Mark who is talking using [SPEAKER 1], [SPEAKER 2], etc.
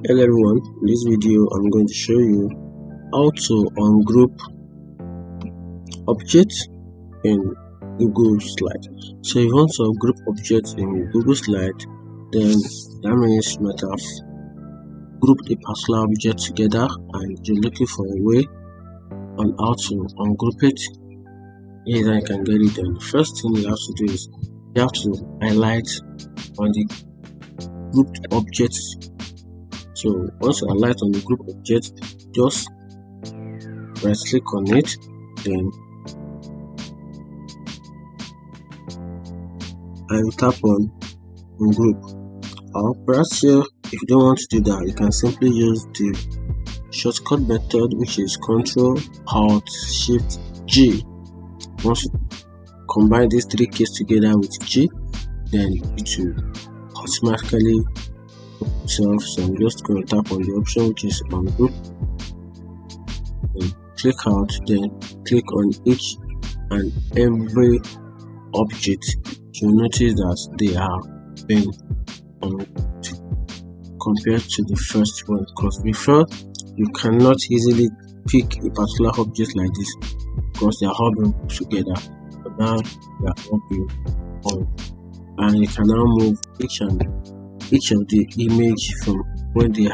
[SPEAKER 1] Hello everyone, in this video I'm going to show you how to ungroup objects in Google Slide. So if you want to ungroup objects in Google Slide, then that means you might have grouped a particular object together and you're looking for a way on how to ungroup it. Here you can get it done. The first thing you have to do is you have to highlight on the grouped objects. So once you highlight on the group object, just right click on it, then I will tap on ungroup. Perhaps here, if you don't want to do that, you can simply use the shortcut method, which is Ctrl-Alt-Shift-G. Once you combine these three keys together with G, then it will automatically itself. So I'm just going to tap on the option which is ungroup, and click out, then click on each and every object. You'll notice that they are being compared to the first one, because before you cannot easily pick a particular object like this because they are all being put together, but now they are all being on, and you can now move each of the image from when they have